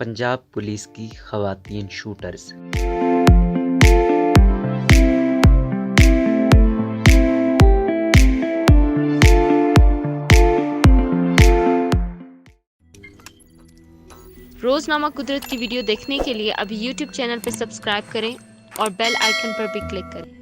Punjab police کی خواتین shooters. روزنامہ قدرت کی ویڈیو دیکھنے کے لیے ابھی یوٹیوب چینل پر سبسکرائب کریں اور بیل آئیکن پر بھی کلک کریں۔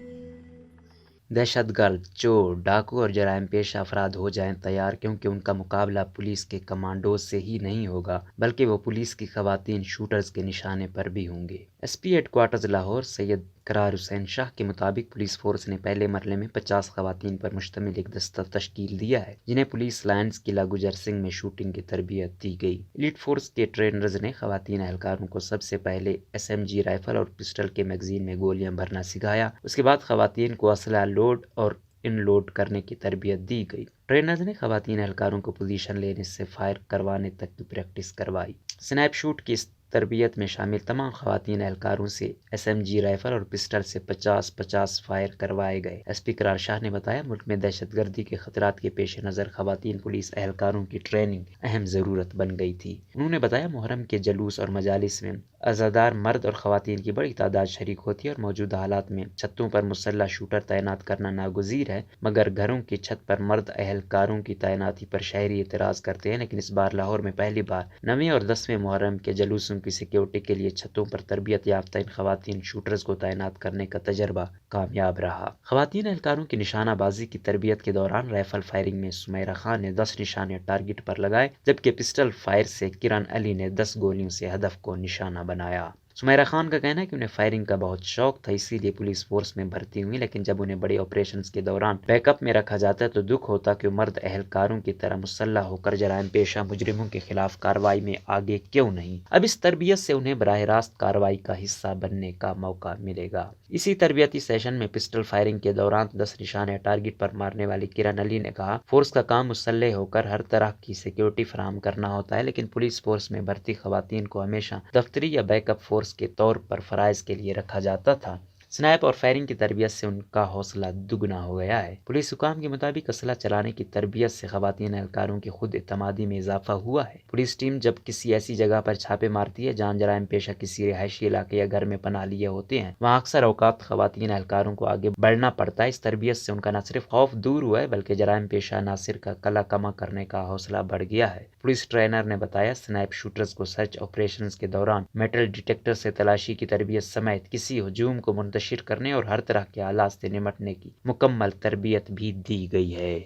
دہشت گرد، چور، ڈاکو اور جرائم پیشہ افراد ہو جائیں تیار، کیونکہ ان کا مقابلہ پولیس کے کمانڈوز سے ہی نہیں ہوگا بلکہ وہ پولیس کی خواتین شوٹرز کے نشانے پر بھی ہوں گے۔ S P headquarters Lahore Syed Qarar Hussain شاہ کے مطابق پولیس فورس نے پہلے مرحلے میں 50 خواتین پر مشتمل ایک دستہ تشکیل دیا ہے، جنہیں پولیس لائنز قلعہ گجر سنگھ میں شوٹنگ کی تربیت دی گئی۔ ایلیٹ فورس کے ٹرینرز نے خواتین اہلکاروں کو سب سے پہلے SMG رائفل اور پسٹل کے میگزین میں گولیاں بھرنا سکھایا۔ اس کے بعد خواتین کو اسلحہ لوڈ اور ان لوڈ کرنے کی تربیت دی گئی۔ ٹرینرز نے خواتین اہلکاروں کو پوزیشن لینے سے فائر کروانے تک کی پریکٹس کروائی۔ سنیپ شوٹ کی اس تربیت میں شامل تمام خواتین اہلکاروں سے SMG رائفل اور پسٹل سے 50-50 فائر کروائے گئے۔ ایس پی قرار شاہ نے بتایا، ملک میں دہشت گردی کے خطرات کے پیش نظر خواتین پولیس اہلکاروں کی ٹریننگ اہم ضرورت بن گئی تھی۔ انہوں نے بتایا، محرم کے جلوس اور مجالس میں عزادار مرد اور خواتین کی بڑی تعداد شریک ہوتی ہے اور موجودہ حالات میں چھتوں پر مسلح شوٹر تعینات کرنا ناگزیر ہے، مگر گھروں کی چھت پر مرد اہلکاروں کی تعیناتی پر شہری اعتراض کرتے ہیں۔ لیکن اس بار لاہور میں پہلی بار 9ویں اور 10ویں محرم کے جلوسوں کی سیکیورٹی کے لیے چھتوں پر تربیت یافتہ ان خواتین شوٹرز کو تعینات کرنے کا تجربہ کامیاب رہا۔ خواتین اہلکاروں کی نشانہ بازی کی تربیت کے دوران رائفل فائرنگ میں سمیرہ خان نے 10 نشانے ٹارگٹ پر لگائے، جبکہ پسٹل فائر سے کرن علی نے 10 گولیوں سے ہدف کو نشانہ بنایا۔ سمیرہ خان کا کہنا ہے کہ انہیں فائرنگ کا بہت شوق تھا، اسی لیے پولیس فورس میں بھرتی ہوئی، لیکن جب انہیں بڑے آپریشنز کے دوران بیک اپ میں رکھا جاتا ہے تو دکھ ہوتا کہ وہ مرد اہلکاروں کی طرح مسلح ہو کر جرائم پیشہ مجرموں کے خلاف کارروائی میں آگے کیوں نہیں۔ اب اس تربیت سے انہیں براہ راست کارروائی کا حصہ بننے کا موقع ملے گا۔ اسی تربیتی سیشن میں پسٹل فائرنگ کے دوران 10 نشانے ٹارگٹ پر مارنے والی کرن علی نے کہا، فورس کا کام مسلح ہو کر ہر طرح کی سیکیورٹی فراہم کرنا ہوتا ہے، لیکن پولیس فورس میں بھرتی خواتین کو ہمیشہ دفتری یا بیک اپ فورس کے طور پر فرائض کے لیے رکھا جاتا تھا۔ سنائپ اور فائرنگ کی تربیت سے ان کا حوصلہ دگنا ہو گیا ہے۔ پولیس حکام کے مطابق اسلحہ چلانے کی تربیت سے خواتین اہلکاروں کی خود اعتمادی میں اضافہ ہوا ہے۔ پولیس ٹیم جب کسی ایسی جگہ پر چھاپے مارتی ہے جہاں جرائم پیشہ کسی رہائشی علاقے یا گھر میں پناہ لیے ہوتے ہیں، وہاں اکثر اوقات خواتین اہلکاروں کو آگے بڑھنا پڑتا ہے۔ اس تربیت سے ان کا نہ صرف خوف دور ہوا ہے بلکہ جرائم پیشہ عناصر کا کلا کما کرنے کا حوصلہ بڑھ گیا ہے۔ پولیس ٹرینر نے بتایا، سنائپ شوٹرز کو سرچ آپریشنز کے دوران میٹل ڈیٹیکٹر سے تلاشی کی تربیت سمیت کسی ہجوم کو منتشر کرنے اور ہر طرح کے حالات سے نمٹنے کی مکمل تربیت بھی دی گئی ہے۔